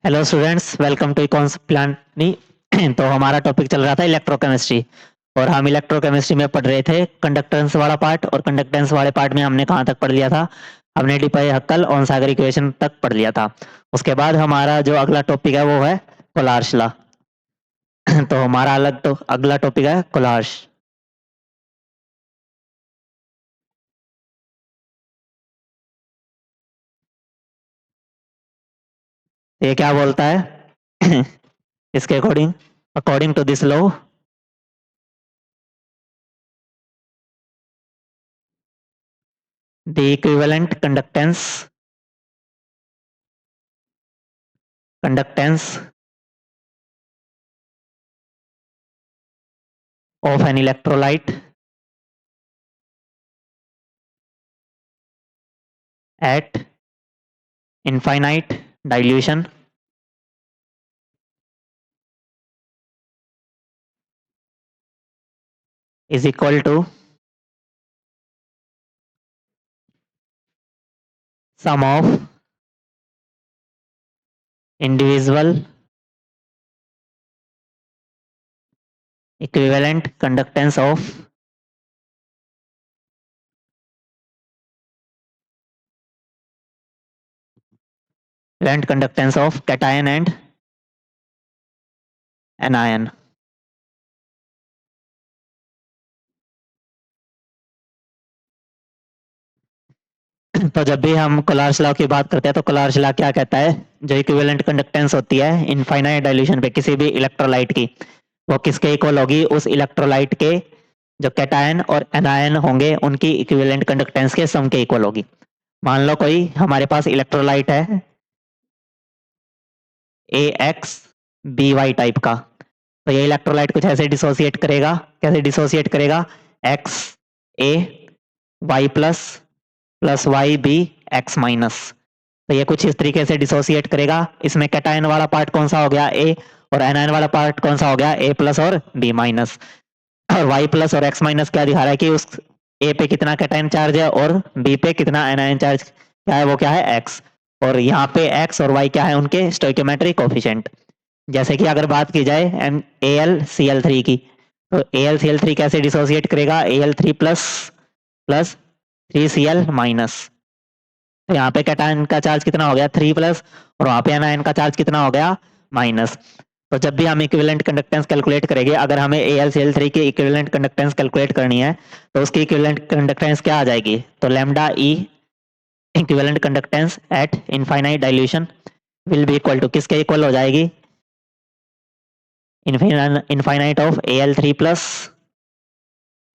Hello students, welcome to इकॉन्स प्लानी। तो हमारा टॉपिक चल रहा था इलेक्ट्रोकेमिस्ट्री और हम इलेक्ट्रोकेमिस्ट्री में पढ़ रहे थे कंडक्टेंस वाला पार्ट। और कंडक्टेंस वाले पार्ट में हमने कहाँ तक पढ़ लिया था? हमने डिपाई हक्कल और सागर इक्वेशन तक पढ़ लिया था। उसके बाद हमारा जो अगला टॉपिक है वो है कोलार्श लॉ। तो हमारा अगला टॉपिक है कोलार्श। ये क्या बोलता है? इसके according according to this law, the equivalent conductance of an electrolyte at infinite dilution is equal to sum of individual equivalent conductance of equivalent conductance of cation and anion। तो जब भी हम कोलार्श लॉ की बात करते हैं तो कोलार्श लॉ क्या कहता है? जो इक्विवेलेंट कंडक्टेंस होती है इनफाइनाइट डाइल्यूशन पे किसी भी इलेक्ट्रोलाइट की, वो किसके इक्वल होगी? उस इलेक्ट्रोलाइट के जो कैटायन और एनायन होंगे उनकी इक्विवेलेंट कंडक्टेंस के सम के इक्वल होगी। मान लो कोई हमारे पास इलेक्ट्रोलाइट है ए एक्स बी वाई टाइप का, तो ये इलेक्ट्रोलाइट कुछ ऐसे डिसोसिएट करेगा। कैसे डिसोसिएट करेगा? X A Y plus plus Y B X minus. तो ये कुछ इस तरीके से डिसोसिएट करेगा। इसमें कैटायन वाला पार्ट कौन सा हो गया? ए, और एनायन वाला पार्ट कौन सा हो गया? ए प्लस और बी माइनस। और वाई प्लस और एक्स माइनस क्या दिखा रहा है कि उस ए पे कितना कैटायन चार्ज है और बी पे कितना एनायन चार्ज क्या है? वो क्या है? एक्स। और यहाँ पे एक्स और वाई क्या है? उनके स्टोइकोमेट्रिक कोफिशिएंट। जैसे कि अगर बात की जाए M A L C L three की, तो A L C L three कैसे डिसोसिएट करेगा? A L three plus plus three C L minus. तो यहाँ पे कैटायन का चार्ज कितना हो गया? थ्री प्लस, और वहां पे एनायन का चार्ज कितना हो गया? माइनस। तो जब भी हम इक्विवेलेंट कंडक्टेंस कैलकुलेट करेंगे, अगर हमें A L C L three की इक्विवेलेंट कंडक्टेंस कैलकुलेट करनी है तो उसकी इक्विवेलेंट कंडक्टेंस क्या आ जाएगी? तो lambda E equivalent conductance at infinite dilution will be equal to किसके इक्वल हो जाएगी? Infinite of A L three plus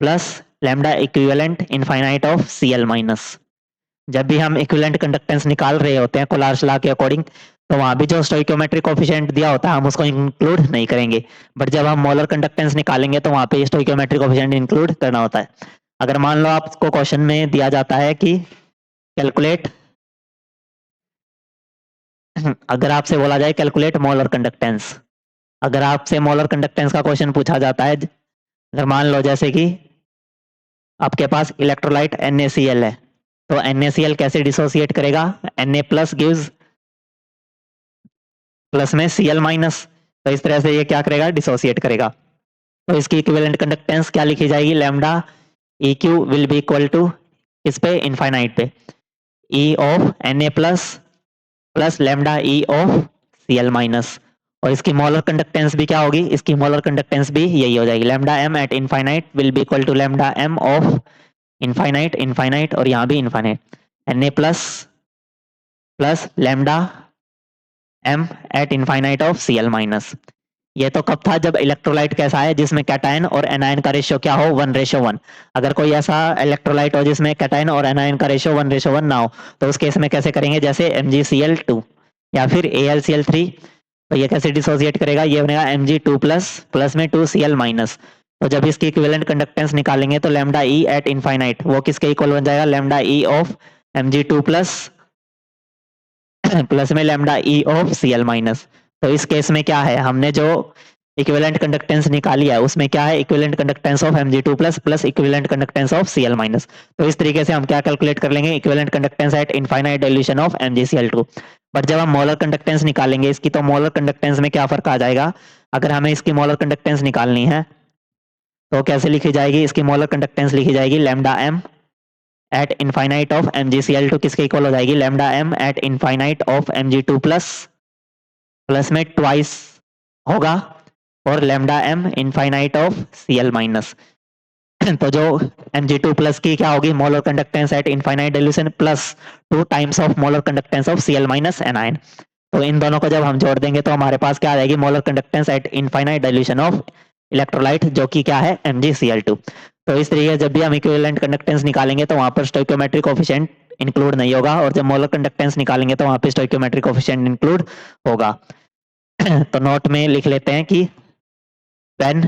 plus lambda equivalent infinite of C L minus. जब भी हम इक्विवेलेंट कंडक्टेंस निकाल रहे होते हैं कोलार्श लॉ के अकॉर्डिंग, तो वहां भी जो स्टोइकोमेट्रिक कोफिशिएंट दिया होता है हम उसको इंक्लूड नहीं करेंगे। बट जब हम मोलर कंडक्टेंस निकालेंगे तो वहां पे स्टोइकोमेट्रिक कोफिशिएंट इंक्लूड करना होता है। अगर मान लो आपको क्वेश्चन में दिया जाता है कि कैलकुलेट अगर आपसे बोला जाए कैलकुलेट मोलर कंडक्टेंस, अगर आपसे मोलर कंडक्टेंस का क्वेश्चन पूछा जाता है, अगर मान लो जैसे कि आपके पास इलेक्ट्रोलाइट NaCl है, तो NaCl कैसे डिसोसिएट करेगा? Na प्लस गिव्स प्लस में Cl माइनस। तो इस तरह से ये क्या करेगा? डिसोसिएट करेगा। तो इसकी इक्विवेलेंट कंडक्टेंस क्या लिखी जाएगी? Lambda E Q will be equal to इस पे इनफाइनाइट पे E of Na plus plus lambda E of Cl minus. और इसकी मोलर कंडक्टेंस भी क्या होगी? इसकी मोलर कंडक्टेंस भी यही हो जाएगी, lambda M at infinite will be equal to lambda M of infinite infinite और यहाँ भी infinite Na plus plus lambda M at infinite of Cl minus. ये तो कब था? जब इलेक्ट्रोलाइट कैसा है जिसमें कैटायन और एनायन का रेशियो क्या हो? 1:1। अगर कोई ऐसा इलेक्ट्रोलाइट हो जिसमें कैटायन और एनायन का रेशियो 1:1 ना हो, तो उस केस में कैसे करेंगे? जैसे MgCl2 या फिर AlCl3। तो ये कैसे डिसोसिएट करेगा? ये बनेगा Mg2 प्लस प्लस में 2Cl माइनस। तो जब इसकी इक्विवेलेंट कंडक्टेंस निकालेंगे तो लैम्डा ई एट इनफाइनाइट वो किसके इक्वल बन जाएगा? Lambda E of Mg2 plus plus में lambda E of Cl minus. तो इस केस में क्या है? हमने जो इक्विवेलेंट कंडक्टेंस निकाली है उसमें क्या है? Equivalent conductance of Mg2 plus plus equivalent conductance of Cl minus. तो इस तरीके से हम क्या कैलकुलेट कर लेंगे? Equivalent conductance at infinite dilution of MgCl2। But जब हम मोलर कंडक्टेंस निकालेंगे इसकी, तो मोलर कंडक्टेंस में क्या फर्क आ जाएगा। अगर हमें इसकी मोलर कंडक्टेंस निकालनी है तो कैसे लिखी जाएगी, इसकी मोलर कंडक्टेंस लिखी जाएगी lambda M at infinite of MgCl2 किसके इक्वल हो जाएगी, lambda M at infinite of Mg2 plus, plus में ट्वाइस होगा, और lambda M infinite of Cl minus. तो जो Mg2 प्लस की क्या होगी, molar conductance at infinite dilution plus 2 times of molar conductance of Cl minus anion. तो इन दोनों को जब हम जोड़ देंगे तो हमारे पास क्या आ जाएगी, molar conductance at infinite dilution of electrolyte, जो कि क्या है MgCl2। तो इस तरीके जब भी हम इक्विवेलेंट कंडक्टेंस निकालेंगे तो वहां पर स्टोइकियोमेट्रिक कोफिशिएंट इंक्लूड नहीं होगा, और जब मोलर कंडक्टेंस निकालेंगे तो वहां पे स्टोइकियोमेट्रिक कोफिशिएंट इंक्लूड होगा। तो नोट में लिख लेते हैं कि व्हेन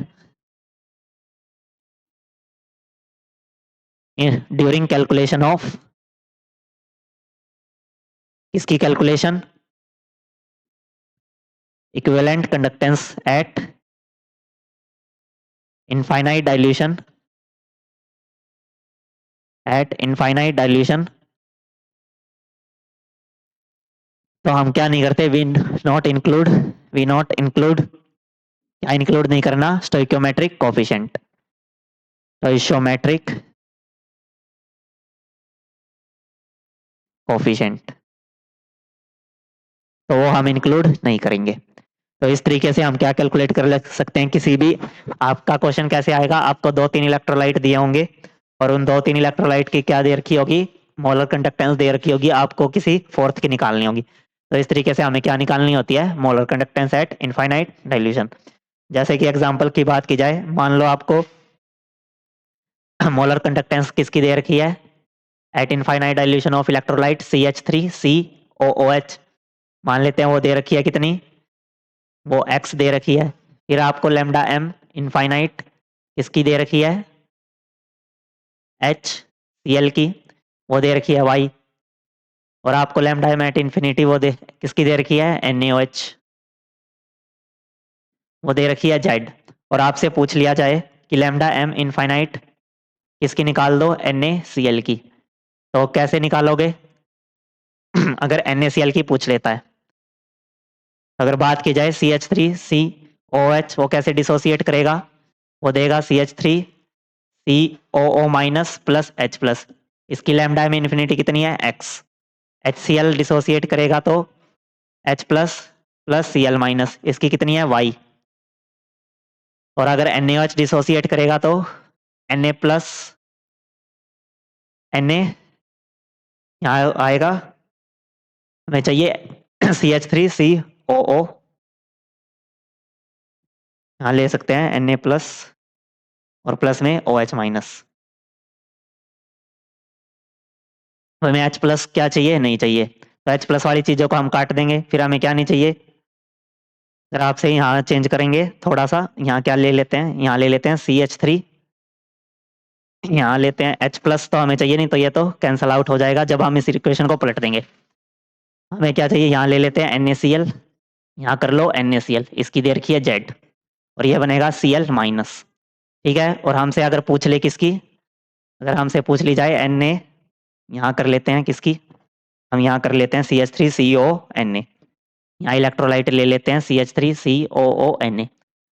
ड्यूरिंग कैलकुलेशन ऑफ, इसकी calculation equivalent conductance at infinite dilution, eight infinite dilution, तो हम क्या नहीं करते, वी नॉट इंक्लूड, क्या इंक्लूड नहीं करना, स्टोइकियोमेट्रिक कोफिशिएंट, स्टोइकियोमेट्रिक कोफिशिएंट, तो वो हम इंक्लूड नहीं करेंगे। तो इस तरीके से हम क्या कैलकुलेट कर सकते हैं, किसी भी आपका क्वेश्चन कैसे आएगा, आपको 2-3 इलेक्ट्रोलाइट दिए होंगे और उन 2-3 इलेक्ट्रोलाइट की क्या दे रखी होगी, मोलर कंडक्टेंस दे रखी होगी, आपको किसी फोर्थ की निकालनी होगी। तो इस तरीके से हमें क्या निकालनी होती है, molar conductance at infinite dilution. जैसे कि एग्जांपल की बात की जाए, मान लो आपको मोलर कंडक्टेंस किसकी दे रखी है, eight infinite dilution of electrolyte CH3COOH, मान लेते हैं वो दे रखी है कितनी, वो x दे रखी है। फिर आपको लैम्डा एम इनफाइनाइट इसकी दे रखी है, HCl की वो दे रखी है y, और आपको लैम्डा एम एट इन्फिनिटी वो दे किसकी दे रखी है, NaOH वो दे रखी है Z। और आपसे पूछ लिया जाए कि लैम्डा एम इनफाइनाइट किसकी निकाल दो, NaCl की, तो कैसे निकालोगे। अगर NaCl की पूछ लेता है, अगर बात की जाए CH3COH वो कैसे डिसोसिएट करेगा, वो देगा CH3COO minus plus H plus, इसकी लैम्डा में इन्फिनिटी कितनी है, X। HCl डिसोसिएट करेगा तो H plus plus Cl minus, इसकी कितनी है, Y। और अगर NaOH डिसोसिएट करेगा तो Na प्लस Na यहाँ आएगा, हमें चाहिए CH3COO, यहाँ ले सकते हैं Na प्लस और प्लस में OH माइनस। तो हमें H प्लस क्या चाहिए, नहीं चाहिए, तो H प्लस वाली चीजों को हम काट देंगे। फिर हमें क्या नहीं चाहिए, अगर आपसे यहाँ चेंज करेंगे थोड़ा सा, यहाँ क्या ले लेते हैं, यहाँ ले लेते हैं CH3, यहाँ लेते हैं H प्लस, तो हमें चाहिए नहीं, तो ये तो कैंसल आउट हो जाएगा जब हम इस इक्वेशन को पलट देंगे। हमें क्या चाहिए, यहाँ ले लेते हैं NaCl, यहाँ कर लो NaCl, इसकी दे रखी है Z, और ये बनेगा Cl माइनस। ठीक है, और हमसे अगर पूछ ले किसकी, अगर हमसे पूछ ली जाए Na, यहाँ कर लेते हैं किसकी, हम यहाँ कर लेते हैं CH3CONa, यहाँ इलेक्ट्रोलाइट ले लेते हैं CH3COONa।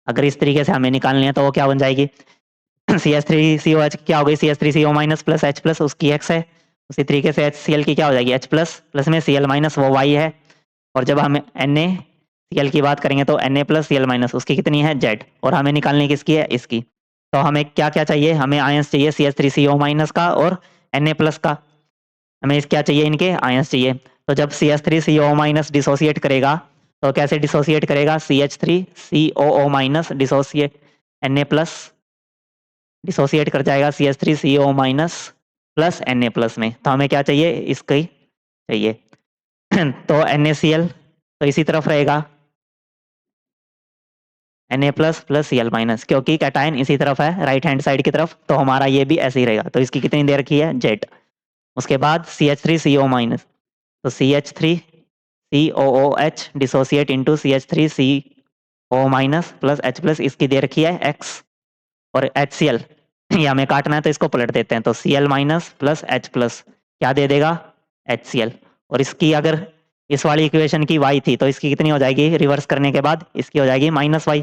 अगर इस तरीके से हमें निकालनी है तो वो क्या बन जाएगी, CH3COH क्या हो गई, CH3CO minus plus H plus, उसकी X है। उसी तरीके से HCl की क्या हो जाएगी, H प्लस प्लस में Cl माइनस, वो Y है। और जब हम NaCl की बात करेंगे तो Na प्लस Cl माइनस, उसकी कितनी है, Z। और हमें निकालनी किसकी है, इसकी। तो हमें क्या क्या चाहिए, हमें आयंस चाहिए CH3CO माइनस का और Na प्लस का, हमें क्या चाहिए, इनके आयंस चाहिए। तो जब CH3CO माइनस डिसोसिएट करेगा तो कैसे डिसोसिएट करेगा, CH3COO minus dissociate Na plus dissociate कर जाएगा CH3CO minus plus Na plus में। तो हमें क्या चाहिए, इसका ही चाहिए। तो NaCl तो इसी तरफ रहेगा, Na plus plus Cl minus, क्योंकि कैटायन इसी तरफ है, राइट हैंड साइड की तरफ, तो हमारा ये भी ऐसे ही रहेगा। तो इसकी कितनी दे रखी है, Z। उसके बाद CH3CO माइनस, तो CH3COOH dissociate into CH3CO minus plus H plus, इसकी दे रखी है X। और HCl ये हमें काटना है तो इसको पलट देते हैं, तो Cl minus plus H plus क्या दे देगा, HCl। और इसकी अगर इस वाली इक्वेशन की y थी, तो इसकी कितनी हो जाएगी रिवर्स करने के बाद, इसकी हो जाएगी -y।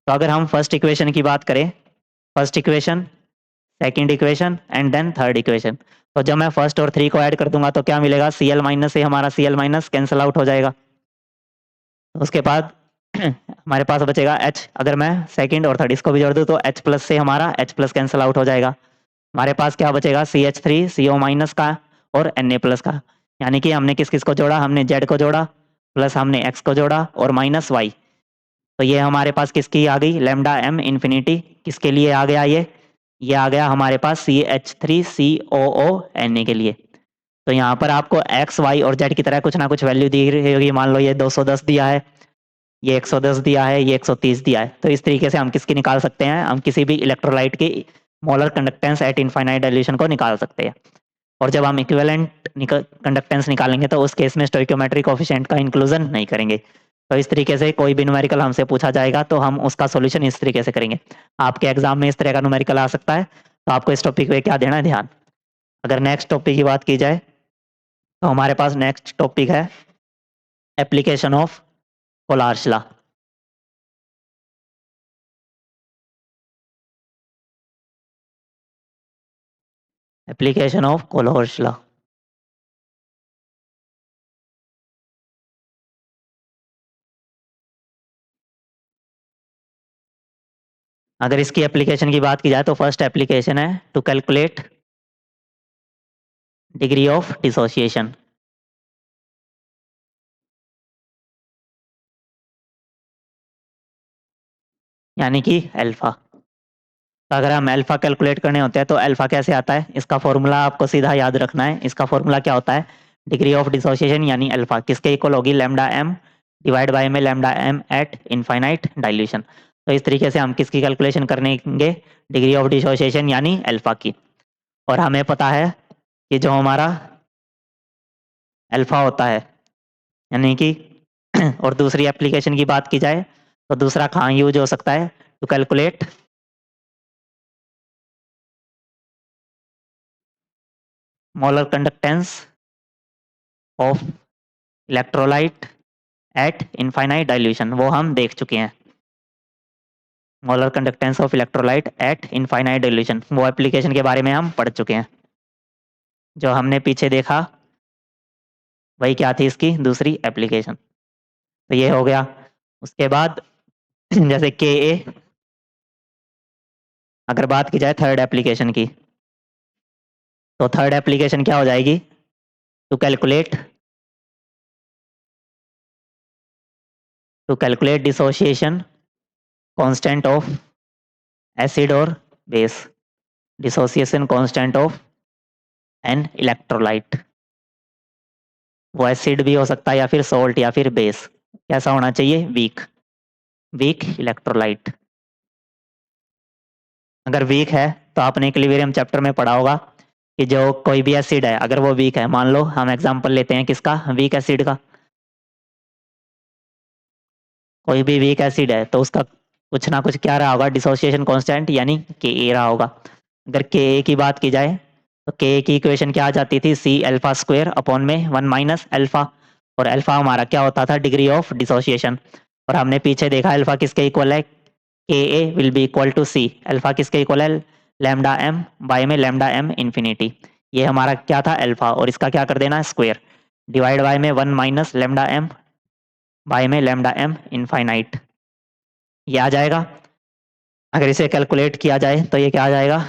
तो अगर हम फर्स्ट इक्वेशन की बात करें, first equation, second equation and then third equation, तो जब मैं फर्स्ट और थ्री को ऐड कर दूंगा तो क्या मिलेगा, Cl माइनस से हमारा Cl माइनस कैंसिल आउट हो जाएगा। उसके बाद हमारे पास बचेगा H। अगर मैं सेकंड और थर्ड इसको भी जोड़ दूँ तो H प्लस से हमारा H प्लस कैंसिल आउट हो जाएगा। हमारे पास क्या बचेगा, CH3 CO माइनस का और Na प्लस का। यानी कि हमने किस किस को जोड़ा, हमने Z को जोड़ा, प्लस हमने X को जोड़ा और माइनस Y। तो ये हमारे पास किसकी आ गई, लैम्डा m इन्फिनिटी। किसके लिए आ गया ये आ गया हमारे पास CH3COO Na के लिए। तो यहाँ पर आपको X, Y और Z की तरह कुछ ना कुछ वैल्यू दी रही होगी। मान लो ये 210 दिया है, ये 110 दिया है, ये 130 दिया है। तो इस तरीके से हम किसकी निकाल सकते हैं, हम किसी भी इलेक्ट्रोलाइट की molar conductance at infinite dilution को निकाल सकते हैं। और जब हम इक्विवेलेंट कंडक्टेंस निकालेंगे तो उस केस में स्टोइकियोमेट्री कोफिशिएंट का इंक्लूजन नहीं करेंगे। तो इस तरीके से कोई भी न्यूमेरिकल हमसे पूछा जाएगा तो हम उसका सॉल्यूशन इस तरीके से करेंगे। आपके एग्जाम में इस तरह का न्यूमेरिकल आ सकता है, तो आपको इस टॉपिक पे क्या देना है ध्यान। अगर नेक्स्ट टॉपिक की बात की जाए तो हमारे पास नेक्स्ट टॉपिक है application of Kohlrausch law. Application of Kohlrausch law. अगर इसकी एप्लीकेशन की बात की जाए तो फर्स्ट एप्लीकेशन है to calculate degree of dissociation, यानी कि अल्फा। तो अगर हम अल्फा कैलकुलेट करने होते हैं तो अल्फा कैसे आता है, इसका फॉर्मूला आपको सीधा याद रखना है। इसका फॉर्मूला क्या होता है, डिग्री ऑफ डिसोसिएशन यानी अल्फा किसके इक्वल होगी, लैम्डा एम डिवाइड बाय में lambda M at infinite dilution. तो इस तरीके से हम किसकी कैलकुलेशन करेंगे, डिग्री ऑफ डिसोसिएशन यानी अल्फा की। और हमें पता है कि जो हमारा अल्फा होता है, यानी कि और दूसरी एप्लीकेशन की बात की जाए तो दूसरा कहाँ यूज हो सकता है, to calculate molar conductance of electrolyte at infinite dilution, वो हम देख चुके हैं। Molar conductance of electrolyte at infinite dilution, वो एप्लीकेशन के बारे में हम पढ़ चुके हैं। जो हमने पीछे देखा वही क्या थी इसकी दूसरी एप्लीकेशन। तो ये हो गया। उसके बाद जैसे के ए, अगर बात की जाए थर्ड एप्लीकेशन की, तो थर्ड एप्लीकेशन क्या हो जाएगी, to calculate dissociation constant of acid और base, dissociation constant of an electrolyte. वो एसिड भी हो सकता है या फिर सोल्ट या फिर बेस। कैसा होना चाहिए, वीक, वीक इलेक्ट्रोलाइट। अगर वीक है तो आपने इक्विलिब्रियम चैप्टर में पढ़ा होगा कि जो कोई भी एसिड है अगर वो वीक है, मान लो हम एग्जांपल लेते हैं किसका, वीक एसिड का। कोई भी वीक एसिड है तो उसका कुछ ना कुछ क्या रहा होगा, डिसोसिएशन कांस्टेंट यानी के ए रहा होगा। अगर के ए की बात की जाए तो के ए की इक्वेशन क्या आ जाती थी, सी अल्फा स्क्वायर अपॉन में 1 माइनस अल्फा। और अल्फा हमारा क्या होता था, डिग्री ऑफ डिसोसिएशन। और हमने पीछे देखा अल्फा किसके इक्वल है, K A will be equal to C. Alpha किसके इक्वल है, लैम्डा एम बाय में लैम्डा एम इन्फिनिटी। ये हमारा क्या था अल्फा, और इसका क्या कर देना स्क्वायर, डिवाइड बाय में 1 माइनस लैम्डा एम बाय में लैम्डा एम इनफाइनाइट। ये आ जाएगा। अगर इसे कैलकुलेट किया जाए तो ये क्या आ जाएगा,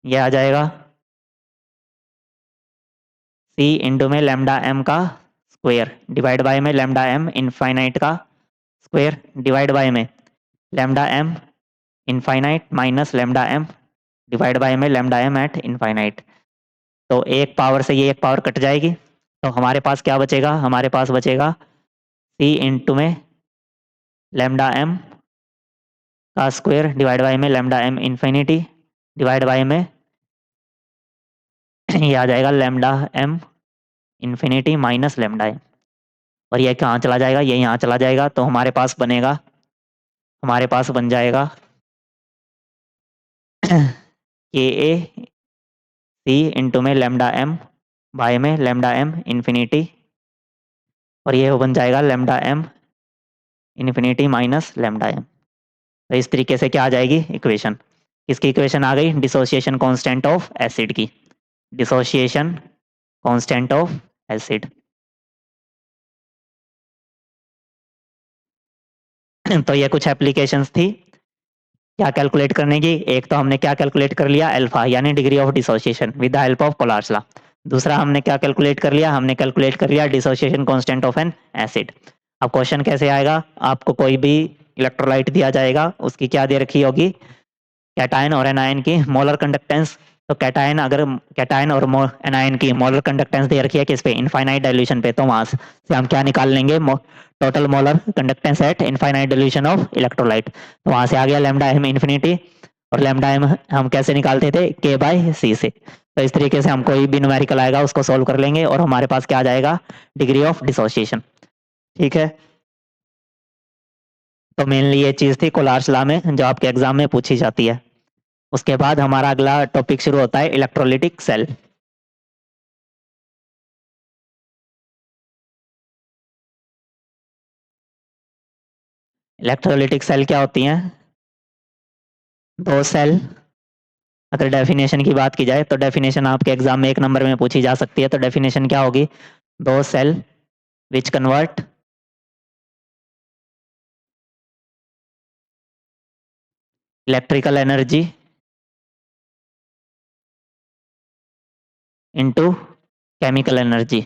ये आ जाएगा सी इंटू में लैम्डा एम का स्क्वायर डिवाइड बाय में लैम्डा एम इनफाइनाइट का स्क्वायर डिवाइड बाय में lambda M infinite minus lambda M divide by में लैम्डा एम एट इनफाइनाइट। तो एक पावर से ये एक पावर कट जाएगी, तो हमारे पास क्या बचेगा, हमारे पास बचेगा सी इंटू में लैम्डा एम का स्क्वायर डिवाइड बाय में lambda M infinity divide by में ये आ जाएगा lambda M infinity minus lambda M. और ये कहाँ चला जाएगा, ये यहाँ चला जाएगा। तो हमारे पास बनेगा, हमारे पास बन जाएगा के ए सी इंटू में लैम्डा एम बाय में लैम्डा एम इन्फिनिटी और ये बन जाएगा lambda M infinity minus lambda M. तो इस तरीके से क्या आ जाएगी इक्वेशन, किसकी इक्वेशन आ गई, डिसोसिएशन कांस्टेंट ऑफ एसिड की, डिसोसिएशन कांस्टेंट ऑफ एसिड। तो ये कुछ एप्लीकेशंस थी क्या कैलकुलेट करने की। एक तो हमने क्या कैलकुलेट कर लिया, अल्फा यानी degree of dissociation with the help of Kohlrausch law. दूसरा हमने क्या कैलकुलेट कर लिया, हमने कैलकुलेट कर लिया dissociation constant of N acid. अब क्वेश्चन कैसे आएगा, आपको कोई भी इलेक्ट्रोलाइट दिया जाएगा, उसकी क्या दे रखी होगी, कैटायन और एनायन की मोलर कंडक्टेंस। तो कैटायन अगर कैटायन और एनायन की मोलर कंडक्टेंस दे रखी है किस पे, इनफाइनाइट डाइल्यूशन पे, तो वहां से हम क्या निकाल लेंगे, total molar conductance at infinite dilution of electrolyte. तो वहां से आ गया लैम्डा एम इन्फिनिटी, और लैम्डा एम हम कैसे निकालते थे, के बाई सी से। तो इस तरीके से हम कोई भी न्यूमेरिकल आएगा उसको सोल्व कर लेंगे और हमारे पास क्या आ जाएगा, डिग्री ऑफ डिसोसिएशन। ठीक है, तो मेनली ये चीज थी कोलार्स लॉ में जो आपके एग्जाम में पूछी जाती है। उसके बाद हमारा अगला टॉपिक शुरू होता है इलेक्ट्रोलिटिक सेल। इलेक्ट्रोलिटिक सेल क्या होती हैं, दो सेल, अगर डेफिनेशन की बात की जाए तो डेफिनेशन आपके एग्जाम में एक नंबर में पूछी जा सकती है। तो डेफिनेशन क्या होगी, दो cell which convert electrical energy into chemical energy.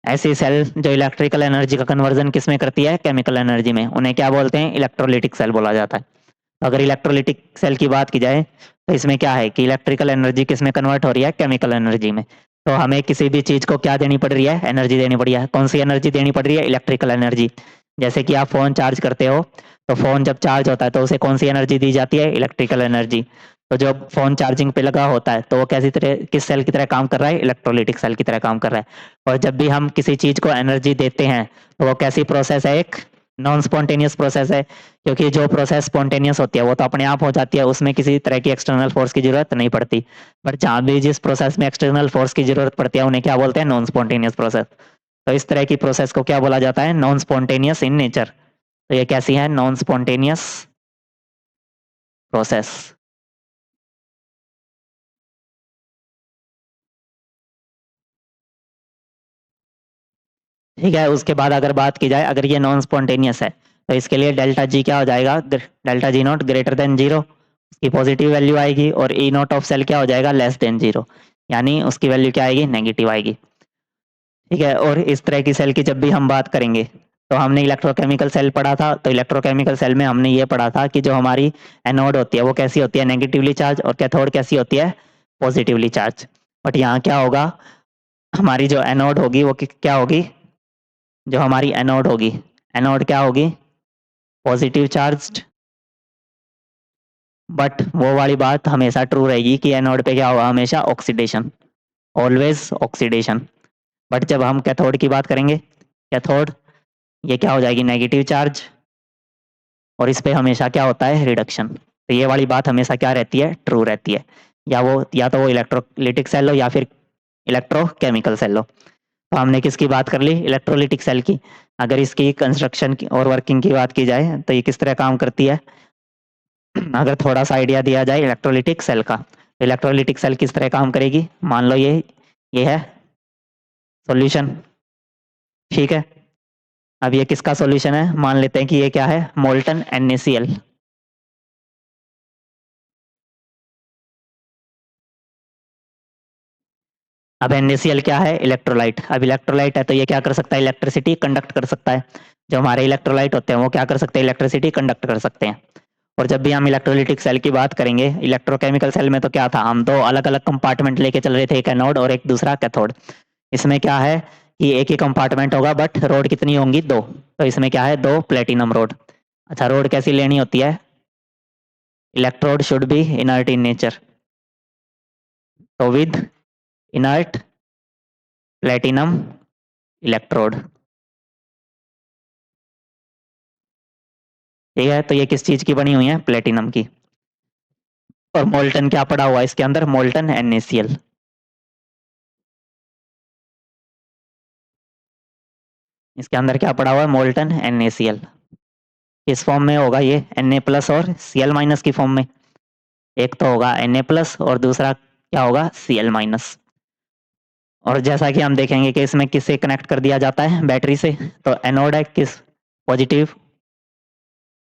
ऐसी सेल जो इलेक्ट्रिकल एनर्जी का कन्वर्जन किस में करती है, केमिकल एनर्जी में, उन्हें क्या बोलते हैं, इलेक्ट्रोलिटिक सेल बोला जाता है। तो अगर इलेक्ट्रोलिटिक सेल की बात की जाए तो इसमें क्या है कि इलेक्ट्रिकल एनर्जी किस में कन्वर्ट हो रही है, केमिकल एनर्जी में। तो हमें किसी भी चीज को क्या देनी पड़ रही है, एनर्जी देनी पड़ी है। कौन सी एनर्जी देनी पड़ रही है, इलेक्ट्रिकल एनर्जी। जैसे कि आप फोन चार्ज करते हो, तो फोन जब चार्ज होता है तो उसे कौन सी एनर्जी दी जाती है, इलेक्ट्रिकल एनर्जी। तो जब फोन चार्जिंग पे लगा होता है तो वो कैसी तरह किस सेल की तरह काम कर रहा है, इलेक्ट्रोलिटिक सेल की तरह काम कर रहा है। और जब भी हम किसी चीज को एनर्जी देते हैं तो वो कैसी प्रोसेस है, एक नॉन स्पॉन्टेनियस प्रोसेस है। क्योंकि जो प्रोसेस स्पॉन्टेनियस होती है वो तो अपने आप हो जाती है, उसमें किसी तरह की एक्सटर्नल फोर्स की जरूरत नहीं पड़ती। बट जहाँ भी जिस प्रोसेस में एक्सटर्नल फोर्स की जरूरत पड़ती है उन्हें क्या बोलते हैं, नॉन स्पॉन्टेनियस प्रोसेस। तो इस तरह की प्रोसेस को क्या बोला जाता है, नॉन स्पॉन्टेनियस इन नेचर। तो ये कैसी है, नॉन स्पॉन्टेनियस प्रोसेस। ठीक है, उसके बाद अगर बात की जाए, अगर ये नॉन स्पॉन्टेनियस है तो इसके लिए डेल्टा जी क्या हो जाएगा, delta G not greater than zero, उसकी पॉजिटिव वैल्यू आएगी। और ई नॉट ऑफ सेल क्या हो जाएगा, लेस देन जीरो, यानी उसकी वैल्यू क्या आएगी, नेगेटिव आएगी। ठीक है, और इस तरह की सेल की जब भी हम बात करेंगे तो हमने इलेक्ट्रोकेमिकल सेल पढ़ा था, तो इलेक्ट्रोकेमिकल सेल में हमने ये पढ़ा था कि जो हमारी एनोड होती है वो कैसी होती है, नेगेटिवली चार्ज, और कैथोड कैसी होती है, पॉजिटिवली चार्ज। बट यहाँ क्या होगा, हमारी जो एनोड होगी वो क्या होगी, जो हमारी एनोड होगी, एनोड क्या होगी, पॉजिटिव चार्ज्ड। बट वो वाली बात हमेशा ट्रू रहेगी कि एनोड पे क्या होगा, हमेशा ऑक्सीडेशन, ऑलवेज ऑक्सीडेशन। बट जब हम कैथोड की बात करेंगे, कैथोड ये क्या हो जाएगी, नेगेटिव चार्ज, और इस पे हमेशा क्या होता है, रिडक्शन। तो ये वाली बात हमेशा क्या रहती है, ट्रू रहती है। या तो वो इलेक्ट्रोलिटिक सेल हो या फिर इलेक्ट्रोकेमिकल सेल हो। तो हमने किसकी बात कर ली, इलेक्ट्रोलिटिक सेल की। अगर इसकी कंस्ट्रक्शन की और वर्किंग की बात की जाए तो ये किस तरह काम करती है, अगर थोड़ा सा आइडिया दिया जाए इलेक्ट्रोलिटिक सेल का, तो इलेक्ट्रोलिटिक सेल किस तरह काम करेगी। मान लो ये है सॉल्यूशन, ठीक है। अब ये किसका सॉल्यूशन है, मान लेते हैं कि ये क्या है, मोल्टन NaCl। अब NaCl क्या है, इलेक्ट्रोलाइट। अब इलेक्ट्रोलाइट है तो ये क्या कर सकता है, इलेक्ट्रिसिटी कंडक्ट कर सकता है। जो हमारे इलेक्ट्रोलाइट होते हैं वो क्या कर सकते हैं, इलेक्ट्रिसिटी कंडक्ट कर सकते हैं। और जब भी हम इलेक्ट्रोलिटिक सेल की बात करेंगे, इलेक्ट्रोकेमिकल सेल में तो क्या था, हम दो अलग अलग कंपार्टमेंट लेके चल रहे थे, एक एनोड और एक दूसरा कैथोड। इसमें क्या है कि एक ही कंपार्टमेंट होगा बट रोड कितनी होंगी, दो। तो इसमें क्या है, दो प्लेटिनम रोड। अच्छा, रोड कैसी लेनी होती है, electrode should be inert in nature. तो विद इनर्ट प्लेटिनम इलेक्ट्रोड। ठीक है, तो ये किस चीज की बनी हुई है, प्लेटिनम की। और मोल्टन क्या पड़ा हुआ है इसके अंदर, मोल्टन NaCl। इसके अंदर क्या पड़ा हुआ है, मोल्टन NaCl। किस फॉर्म में होगा ये, Na प्लस और Cl माइनस की फॉर्म में। एक तो होगा Na प्लस और दूसरा क्या होगा, Cl माइनस। और जैसा कि हम देखेंगे कि इसमें किससे कनेक्ट कर दिया जाता है, बैटरी से। तो एनोड है किस, पॉजिटिव,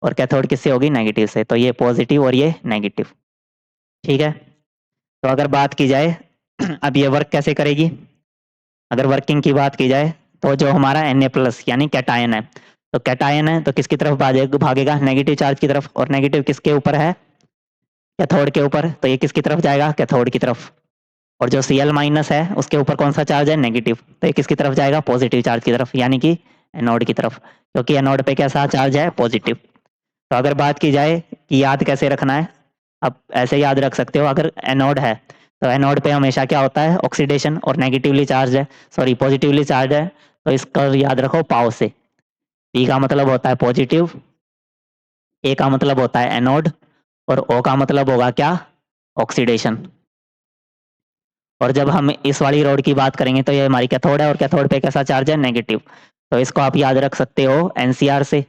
और कैथोड किससे होगी, नेगेटिव से। तो ये पॉजिटिव और ये नेगेटिव। ठीक है। तो अगर बात की जाए अब ये वर्क कैसे करेगी, अगर वर्किंग की बात की जाए तो जो हमारा Na प्लस यानी कैटायन है, तो कैटायन है तो किसकी तरफ भागेगा, नेगेटिव चार्ज की तरफ। और नेगेटिव किसके ऊपर है, कैथोड के ऊपर, तो ये किसकी तरफ जाएगा, कैथोड की तरफ। और जो Cl माइनस है उसके ऊपर कौन सा चार्ज है, नेगेटिव, तो ये किसकी तरफ जाएगा, पॉजिटिव चार्ज की तरफ, यानी कि एनोड की तरफ, क्योंकि एनोड पे कैसा चार्ज है, पॉजिटिव। तो अगर बात की जाए कि याद कैसे रखना है, अब ऐसे याद रख सकते हो, अगर एनोड है तो एनोड पे हमेशा क्या होता है, ऑक्सीडेशन, और नेगेटिवली चार्ज है, सॉरी पॉजिटिवली चार्ज है, तो इसका याद रखो पाव से। पी का मतलब होता है पॉजिटिव, ए का मतलब होता है एनोड, और ओ का मतलब होगा क्या, ऑक्सीडेशन। और जब हम इस वाली रोड की बात करेंगे तो ये हमारी कैथोड है, और कैथोड पे कैसा चार्ज है, नेगेटिव। तो इसको आप याद रख सकते हो NCR से।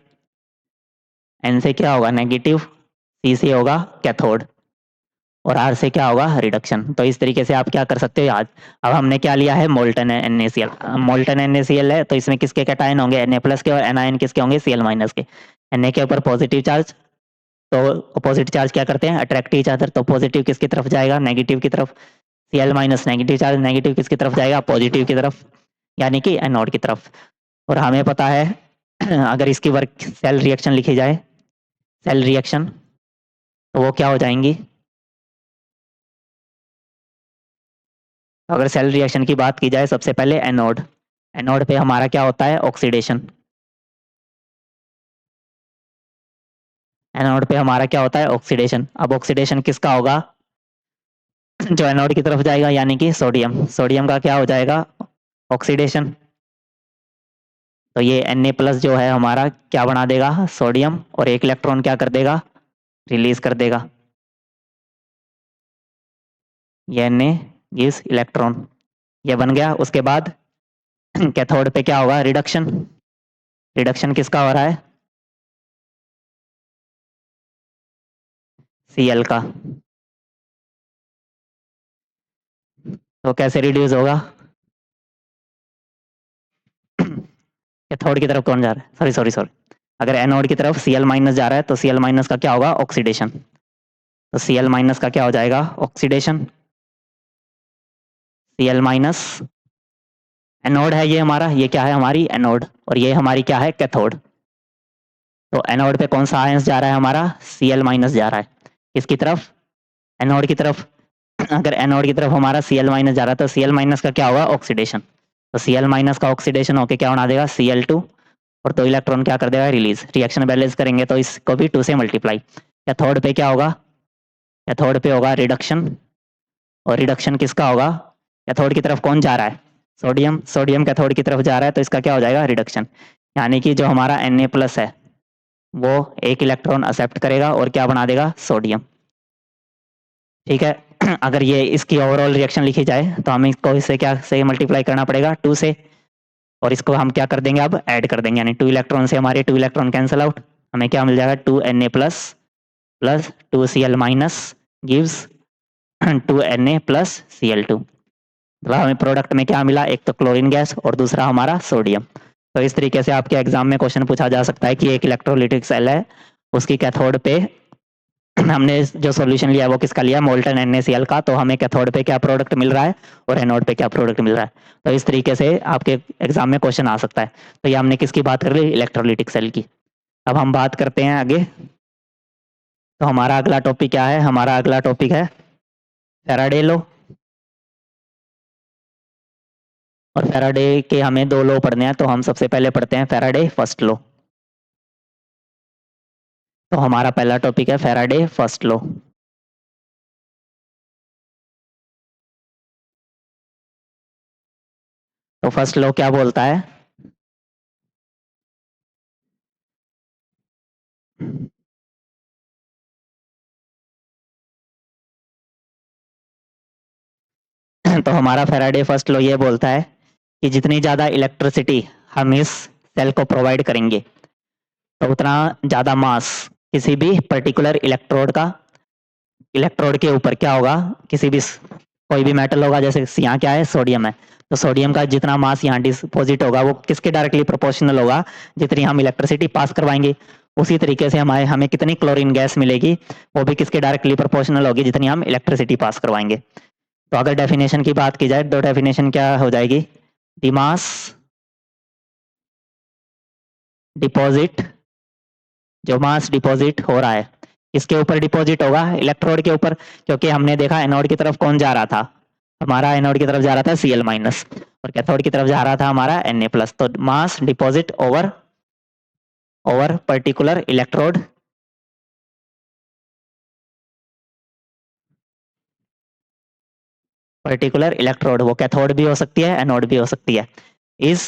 एन से क्या होगा, नेगेटिव, सी से होगा कैथोड, और आर से क्या होगा, रिडक्शन। तो इस तरीके से आप क्या कर सकते हो याद। अब हमने क्या लिया है, मोल्टन NaCl। मोल्टन NaCl है तो इसमें किसके कैटायन होंगे, Na प्लस के, और एनायन किसके होंगे, Cl माइनस के। Na के ऊपर पॉजिटिव चार्ज, तो अपोजिट चार्ज क्या करते हैं, अट्रैक्ट ईच अदर, तो पॉजिटिव किसकी तरफ जाएगा, नेगेटिव की तरफ। Cl minus negative charge, negative किसकी तरफ जाएगा, पॉजिटिव की तरफ, यानी कि एनोड की तरफ। और हमें पता है अगर इसकी वर्क सेल रिएक्शन लिखी जाए, सेल रिएक्शन, तो वो क्या हो जाएंगी। अगर सेल रिएक्शन की बात की जाए, सबसे पहले एनोड, एनोड पे हमारा क्या होता है, ऑक्सीडेशन। एनोड पे हमारा क्या होता है, ऑक्सीडेशन। अब ऑक्सीडेशन किसका होगा, जो एनोड की तरफ जाएगा, यानी कि सोडियम। सोडियम का क्या हो जाएगा, ऑक्सीडेशन। तो ये Na प्लस जो है हमारा क्या बना देगा, सोडियम, और एक इलेक्ट्रॉन क्या कर देगा, रिलीज कर देगा। ये Na गिव्स इलेक्ट्रॉन, ये बन गया। उसके बाद कैथोड पे क्या होगा, रिडक्शन। रिडक्शन किसका हो रहा है, Cl का। तो कैसे रिड्यूस होगा, कैथोड की तरफ कौन जा रहा है, सॉरी सॉरी सॉरी, अगर एनोड की तरफ Cl माइनस जा रहा है तो Cl माइनस का क्या होगा, ऑक्सीडेशन। तो Cl माइनस का क्या हो जाएगा, ऑक्सीडेशन। Cl माइनस, एनोड है ये हमारा, ये क्या है हमारी एनोड, और ये हमारी क्या है, कैथोड। तो एनोड पे कौन सा आयंस जा रहा है हमारा, Cl माइनस जा रहा है, किसकी तरफ, एनोड की तरफ। अगर एनोड की तरफ हमारा Cl माइनस जा रहा है तो Cl माइनस का क्या होगा, ऑक्सीडेशन। तो Cl माइनस का ऑक्सीडेशन होके क्या बना देगा, Cl2, और तो इलेक्ट्रॉन क्या कर देगा, रिलीज। रिएक्शन बैलेंस करेंगे तो इसको भी 2 से मल्टीप्लाई। कैथोड पे क्या होगा, कैथोड पे होगा रिडक्शन, और रिडक्शन किसका होगा, कैथोड की तरफ कौन जा रहा है, सोडियम। सोडियम कैथोड की तरफ जा रहा है तो इसका क्या हो जाएगा, रिडक्शन। यानी कि जो हमारा Na प्लस है वो एक इलेक्ट्रॉन एक्सेप्ट करेगा और क्या बना देगा, सोडियम। ठीक है। अगर ये इसकी ओवरऑल रिएक्शन लिखी जाए तो हमें इसको इससे क्या से मल्टीप्लाई करना पड़ेगा, 2 से, और इसको हम क्या कर देंगे, अब ऐड कर देंगे, यानी 2 इलेक्ट्रॉन से हमारे 2 इलेक्ट्रॉन कैंसिल आउट। हमें क्या मिल जाएगा, 2Na plus plus 2Cl minus gives 2Na plus Cl2। मतलब हमें प्रोडक्ट में क्या मिला, एक तो क्लोरीन गैस और दूसरा हमारा सोडियम। तो इस तरीके से आपके एग्जाम में क्वेश्चन पूछा जा सकता है कि एक इलेक्ट्रोलिटिक सेल है, उसकी कैथोड पे हमने जो सॉल्यूशन लिया है वो किसका लिया, मोल्टन NaCl का, तो हमें कैथोड पे क्या प्रोडक्ट मिल रहा है और एनोड पे क्या प्रोडक्ट मिल रहा है। तो इस तरीके से आपके एग्जाम में क्वेश्चन आ सकता है। तो ये हमने किसकी बात कर ली, इलेक्ट्रोलिटिक सेल की। अब हम बात करते हैं आगे। तो हमारा अगला टॉपिक क्या है, हमारा अगला टॉपिक है फैराडे लॉ। और फैराडे के हमें 2 लॉ पढ़ने हैं, तो हम सबसे पहले पढ़ते हैं फैराडे फर्स्ट लॉ। तो हमारा पहला टॉपिक है फैराडे फर्स्ट लॉ। तो फर्स्ट लॉ क्या बोलता है, तो हमारा फैराडे फर्स्ट लॉ ये बोलता है कि जितनी ज़्यादा इलेक्ट्रिसिटी हम इस सेल को प्रोवाइड करेंगे तो उतना ज़्यादा मास किसी भी पर्टिकुलर इलेक्ट्रोड के ऊपर क्या होगा, किसी भी कोई भी मेटल होगा, जैसे यहाँ क्या है, सोडियम है, तो सोडियम का जितना मास यहाँ डिपोजिट होगा वो किसके डायरेक्टली प्रोपोर्शनल होगा, जितनी हम इलेक्ट्रिसिटी पास करवाएंगे। उसी तरीके से हमें कितनी क्लोरीन गैस मिलेगी, वो भी किसके डायरेक्टली प्रोपोर्शनल होगी, जितनी हम इलेक्ट्रिसिटी पास करवाएंगे। तो अगर डेफिनेशन की बात की जाए तो डेफिनेशन क्या हो जाएगी, द मास डिपॉजिट, जो मास डिपॉजिट हो रहा है किसके ऊपर डिपॉजिट होगा, इलेक्ट्रोड के ऊपर, क्योंकि हमने देखा एनोड की तरफ कौन जा रहा था, हमारा एनोड की तरफ जा रहा था Cl माइनस, और कैथोड की तरफ जा रहा था हमारा Na प्लस। तो mass deposit over over particular electrode, वो कैथोड भी हो सकती है एनोड भी हो सकती है, इज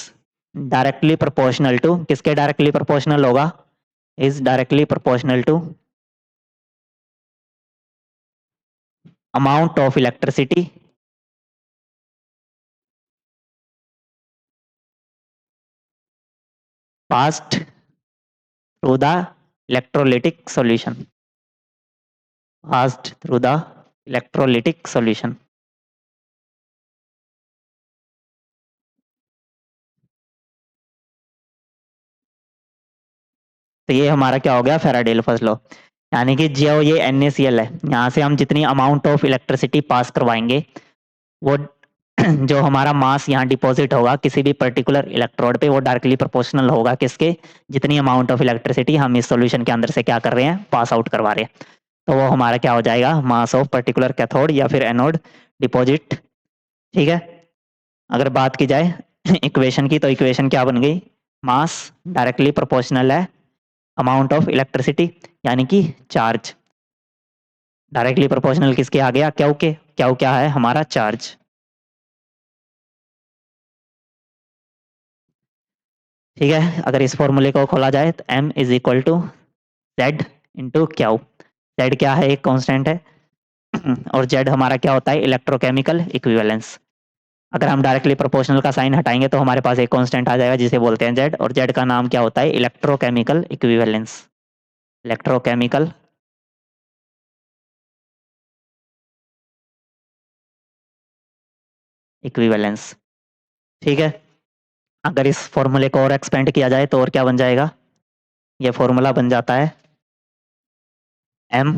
डायरेक्टली प्रोपोर्शनल टू, किसके डायरेक्टली प्रोपोर्शनल होगा, is directly proportional to amount of electricity passed through the electrolytic solution, passed through the electrolytic solution। तो ये हमारा क्या हो गया, फैराडे फर्स्ट लॉ, यानी कि जो ये NaCl है, यहाँ से हम जितनी अमाउंट ऑफ इलेक्ट्रिसिटी पास करवाएंगे वो जो हमारा मास यहाँ डिपॉजिट होगा किसी भी पर्टिकुलर इलेक्ट्रोड पे, वो डायरेक्टली प्रोपोर्शनल होगा किसके, जितनी अमाउंट ऑफ इलेक्ट्रिसिटी हम इस सॉल्यूशन के अंदर से क्या कर रहे हैं, पास आउट करवा रहे हैं। तो वो हमारा क्या हो जाएगा, मास ऑफ पर्टिकुलर कैथोड या फिर एनोड डिपॉजिट। ठीक है, अगर बात की जाए इक्वेशन की, तो इक्वेशन क्या बन गई, मास डायरेक्टली प्रोपोर्शनल है अमाउंट ऑफ इलेक्ट्रिसिटी, यानी कि चार्ज डायरेक्टली प्रोपोर्शनल किसके आ गया, क्यू के, क्यू क्या है हमारा चार्ज। ठीक है, अगर इस फॉर्मूले को खोला जाए तो m is equal to Z into Q, Z क्या है, एक कांस्टेंट है, और जेड हमारा क्या होता है, इलेक्ट्रोकेमिकल इक्विवेलेंस। अगर हम डायरेक्टली प्रोपोर्शनल का साइन हटाएंगे तो हमारे पास एक कांस्टेंट आ जाएगा जिसे बोलते हैं जेड, और जेड का नाम क्या होता है, इलेक्ट्रोकेमिकल इक्विवेलेंस, इलेक्ट्रोकेमिकल इक्विवेलेंस। ठीक है, अगर इस फॉर्मूले को और एक्सपेंड किया जाए तो और क्या बन जाएगा, ये फॉर्मूला बन जाता है m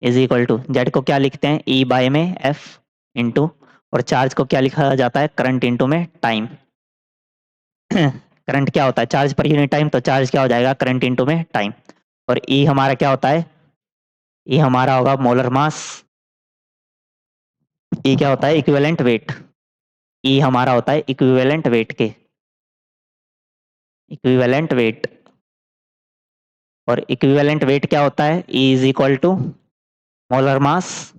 is equal to, Z को क्या लिखते हैं, ई बाय में एफ इंटू, और चार्ज को क्या लिखा जाता है, करंट इंटू में टाइम। करंट क्या होता है, चार्ज पर यूनिट टाइम, तो चार्ज क्या हो जाएगा, करंट इंटू में टाइम। और ई हमारा क्या होता है, ई हमारा होगा मोलर मास, ई क्या होता है, इक्विवेलेंट वेट, ई हमारा होता है इक्विवेलेंट वेट के, इक्विवेलेंट वेट। और इक्विवेलेंट वेट क्या होता है, E is equal to molar mass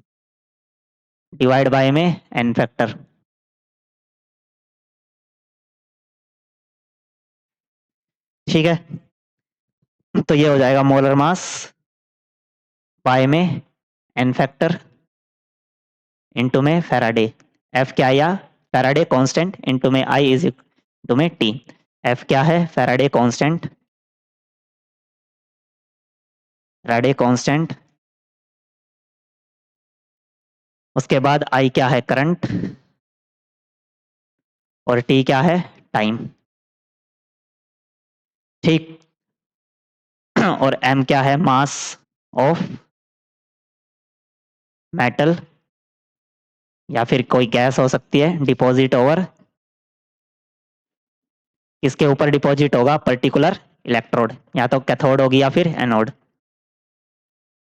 divide by में एन फैक्टर। ठीक है, तो ये हो जाएगा मोलर मास बाय में एन फैक्टर इंटू में फैराडे, एफ क्या आया, फैराडे कांस्टेंट इंटू में आई इज इंटू में टी। एफ क्या है, फैराडे कांस्टेंट, फैराडे कांस्टेंट, उसके बाद आई क्या है, करंट, और टी क्या है, टाइम। ठीक, और एम क्या है, मास ऑफ मेटल या फिर कोई गैस हो सकती है, डिपॉजिट ओवर, किसके ऊपर डिपॉजिट होगा, पर्टिकुलर इलेक्ट्रोड, या तो कैथोड होगी या फिर एनोड,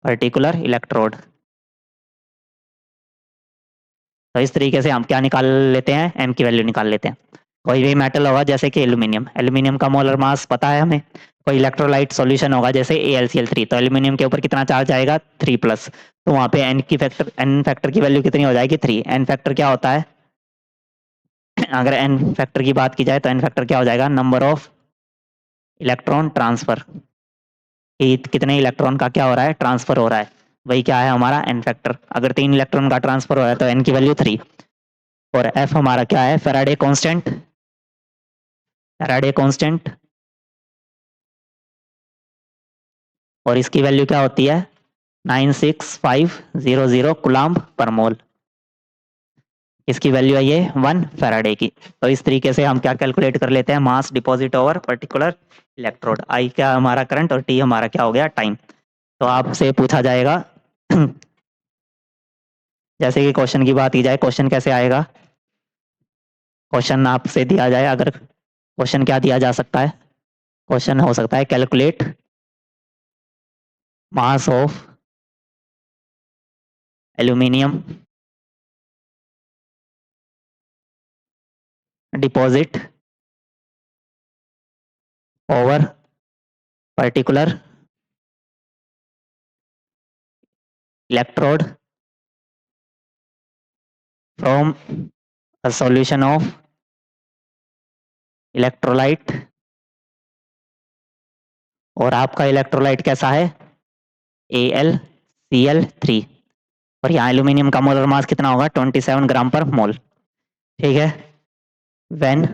पर्टिकुलर इलेक्ट्रोड। तो इस तरीके से हम क्या निकाल लेते हैं, एम की वैल्यू निकाल लेते हैं। कोई भी मेटल होगा जैसे कि एल्यूमिनियम, एल्यूमिनियम का मोलर मास पता है हमें। कोई इलेक्ट्रोलाइट सॉल्यूशन होगा जैसे AlCl3, तो एल्यूमिनियम के ऊपर कितना चार्ज आएगा, 3 प्लस, तो वहां पे एन फैक्टर की वैल्यू कितनी हो जाएगी, 3। एन फैक्टर क्या होता है, अगर एन फैक्टर की बात की जाए तो एन फैक्टर क्या हो जाएगा, नंबर ऑफ इलेक्ट्रॉन ट्रांसफर, कितने इलेक्ट्रॉन का क्या हो रहा है, ट्रांसफर हो रहा है। वही क्या है हमारा एन फैक्टर। अगर 3 इलेक्ट्रॉन का ट्रांसफर हो है तो एन की वैल्यू 3। और एफ हमारा क्या है, फैराडे कांस्टेंट। फैराडे कांस्टेंट, और इसकी वैल्यू क्या होती है, 96500 कूलम्ब पर मोल। इसकी वैल्यू है ये 1 फैराडे की। तो इस तरीके से हम क्या कैलकुलेट कर लेते हैं, मास डिपॉजिट ओवर पर्टिकुलर इलेक्ट्रोड। आई क्या हमारा करंट और टी हमारा क्या हो गया, टाइम। तो आपसे पूछा जाएगा जैसे कि क्वेश्चन की बात की जाए, क्वेश्चन कैसे आएगा। क्वेश्चन आपसे दिया जाए, अगर क्वेश्चन क्या दिया जा सकता है, क्वेश्चन हो सकता है calculate mass of aluminium deposit over particular electrode from a solution of electrolyte. और आपका इलेक्ट्रोलाइट कैसा है, AlCl3। और यहाँ एल्यूमिनियम का मोलर मास कितना होगा, 27 ग्राम पर मोल। ठीक है। When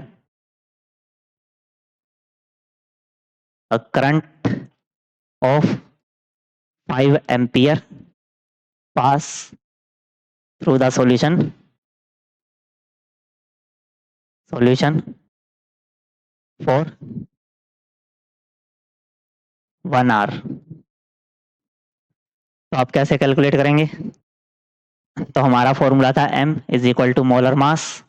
a current of 5 ampere pass through the solution for 1 hour. तो आप कैसे कैलकुलेट करेंगे, तो हमारा फॉर्मूला था m is equal to molar mass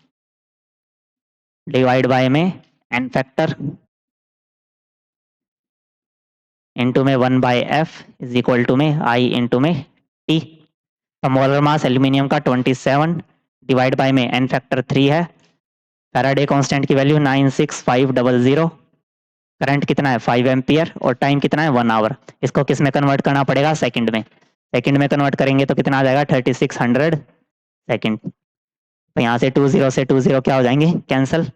divide by में एन फैक्टर इंटू में 1/f इज इक्वल टू में I इंटू में T। तो मोलर मास एल्यूमिनियम का 27 डिवाइड बाय में एन फैक्टर 3 है। फैराडे कांस्टेंट की वैल्यू 96500। करंट कितना है 5 एम्पियर और टाइम कितना है 1 आवर। इसको किस में कन्वर्ट करना पड़ेगा, सेकंड में। सेकंड में कन्वर्ट करेंगे तो कितना आ जाएगा, 3600 सेकंड। तो यहाँ से 20 से 20 क्या हो जाएंगे, कैंसिल।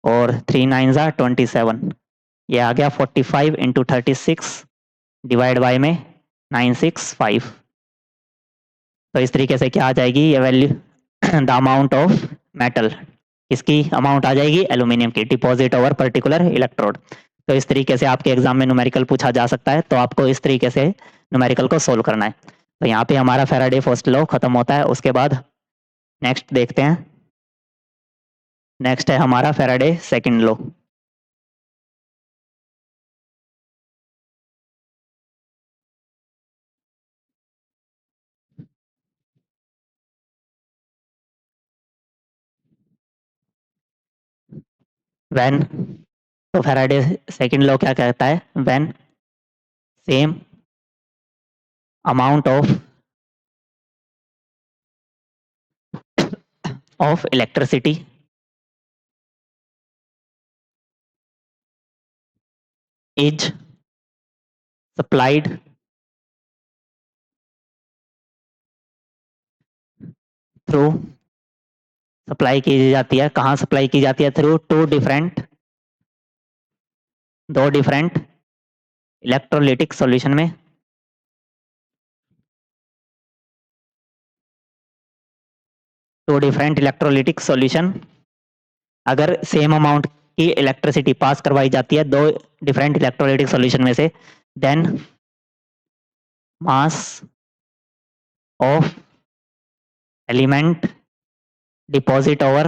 और 3 9 ज़ा 27। ये आ गया 45 इंटू 36 डिवाइड बाय में 965। तो इस तरीके से क्या आ जाएगी ये value, the amount of metal, इसकी अमाउंट आ जाएगी एल्यूमिनियम की, डिपॉजिट ओवर पर्टिकुलर इलेक्ट्रोड। तो इस तरीके से आपके एग्जाम में न्यूमेरिकल पूछा जा सकता है, तो आपको इस तरीके से न्यूमेरिकल को सोल्व करना है। तो यहाँ पे हमारा फैराडे फर्स्ट लॉ खत्म होता है। उसके बाद नेक्स्ट देखते हैं, नेक्स्ट है हमारा फैराडे सेकंड लॉ। व्हेन, तो फैराडे सेकंड लॉ क्या कहता है, when same amount of electricity is supplied through, supply की जाती है, कहाँ सप्लाई की जाती है, थ्रू टू डिफरेंट, दो डिफरेंट इलेक्ट्रोलिटिक सॉल्यूशन में, टू डिफरेंट इलेक्ट्रोलिटिक सॉल्यूशन। अगर सेम अमाउंट की इलेक्ट्रिसिटी पास करवाई जाती है दो डिफरेंट इलेक्ट्रोलिटिक सॉल्यूशन में से, then mass of element deposit over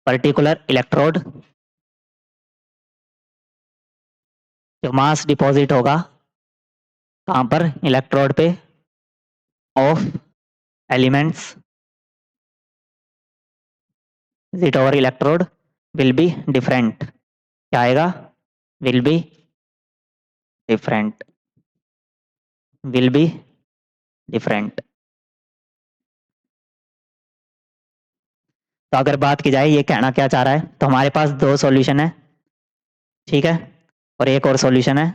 particular electrode, जो मास डिपॉजिट होगा कहाँ पर, इलेक्ट्रोड पे, of elements deposit over electrode will be different. क्या आएगा, will be different, will be different. तो अगर बात की जाए ये कहना क्या चाह रहा है, तो हमारे पास दो सॉल्यूशन है, ठीक है, और एक और सॉल्यूशन है।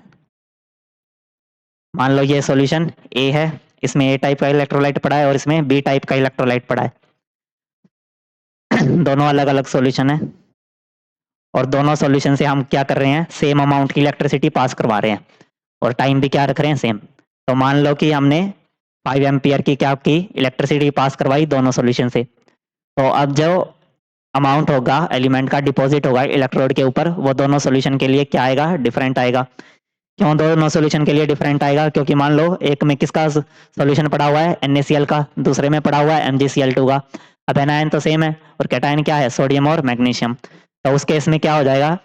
मान लो ये सॉल्यूशन ए है, इसमें ए टाइप का इलेक्ट्रोलाइट पड़ा है और इसमें बी टाइप का इलेक्ट्रोलाइट पड़ा है। दोनों अलग अलग सॉल्यूशन है, और दोनों सॉल्यूशन से हम क्या कर रहे हैं, सेम अमाउंट की इलेक्ट्रिसिटी पास करवा रहे हैं। और टाइम भी क्या रख रहे हैं, सेम। तो मान लो कि हमने 5 एम्पियर की क्या की, इलेक्ट्रिसिटी पास करवाई दोनों सॉल्यूशन से। तो अब जो अमाउंट होगा एलिमेंट का डिपॉजिट होगा इलेक्ट्रोड के ऊपर, वो दोनों सॉल्यूशन के लिए क्या आएगा, डिफरेंट आएगा। क्यों दोनों सॉल्यूशन के लिए डिफरेंट आएगा, क्योंकि मान लो एक में किसका सॉल्यूशन पड़ा हुआ है, NaCl का, दूसरे में पड़ा हुआ है MgCl2 का। अब एनायन तो सेम है और कैटायन क्या है, सोडियम और मैग्नीशियम। तो उस केस में क्या हो जाएगा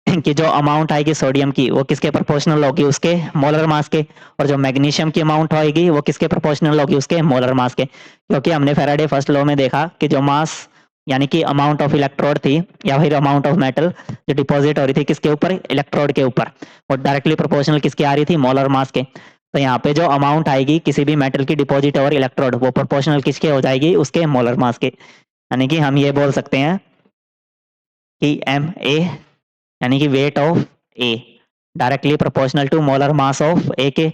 कि जो अमाउंट आएगी सोडियम की वो किसके प्रोपोर्शनल होगी, उसके मोलर मास के। और जो मैग्नीशियम की अमाउंट होगी वो किसके प्रोपोर्शनल होगी, उसके मोलर मास के। क्योंकि हमने फैराडे फर्स्ट लॉ में देखा कि जो मास यानी कि अमाउंट ऑफ इलेक्ट्रोड थी या फिर अमाउंट ऑफ मेटल जो डिपॉजिट हो रही थी किसके ऊपर, इलेक्ट्रोड के ऊपर, वो डायरेक्टली प्रोपोर्शनल किसकी आ रही थी, मोलर मास के। तो यहाँ पे जो अमाउंट आएगी किसी भी मेटल की डिपॉजिट और इलेक्ट्रोड, वो प्रोपोर्शनल किसके हो जाएगी, उसके मोलर मास के। यानी कि हम ये बोल सकते हैं कि Ma यानी कि weight of A directly proportional to molar mass of A के।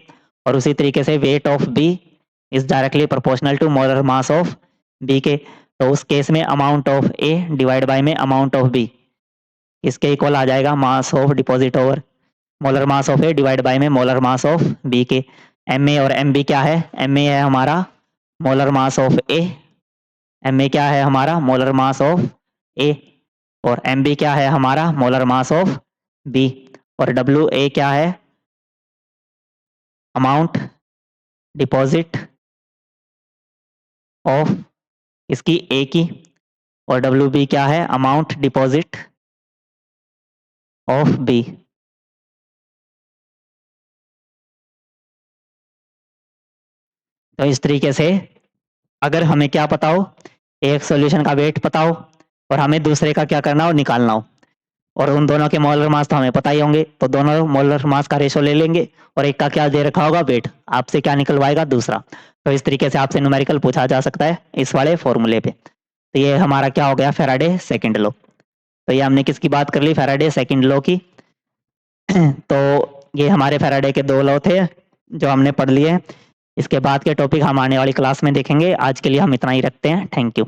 और उसी तरीके से weight of B is directly proportional to molar mass of B के। तो उस केस में amount of A divide by में अमाउंट ऑफ बी इसके इक्वल आ जाएगा mass of deposit over molar mass of A divide by में molar mass of B के। Ma और Mb क्या है, Ma है हमारा molar mass of A, Ma क्या है हमारा मोलर मास ऑफ ए, और Mb क्या है हमारा मोलर मास ऑफ बी। और Wa क्या है, अमाउंट डिपॉजिट ऑफ इसकी ए की, और Wb क्या है, अमाउंट डिपॉजिट ऑफ बी। तो इस तरीके से अगर हमें क्या पता हो, एक सॉल्यूशन का वेट पता हो और हमें दूसरे का क्या करना हो, निकालना हो, और उन दोनों के मोलर मास तो हमें पता ही होंगे, तो दोनों मोलर मास का रेशो ले लेंगे और एक का क्या दे रखा होगा, वेट। आपसे क्या निकलवाएगा, दूसरा। तो इस तरीके से आपसे न्यूमेरिकल पूछा जा सकता है इस वाले फॉर्मूले पे। तो ये हमारा क्या हो गया, फैराडे सेकंड लॉ। तो ये हमने किसकी बात कर ली, फैराडे सेकंड लॉ की। तो ये हमारे फैराडे के 2 लॉ थे जो हमने पढ़ लिए। इसके बाद के टॉपिक हम आने वाली क्लास में देखेंगे। आज के लिए हम इतना ही रखते हैं। Thank you.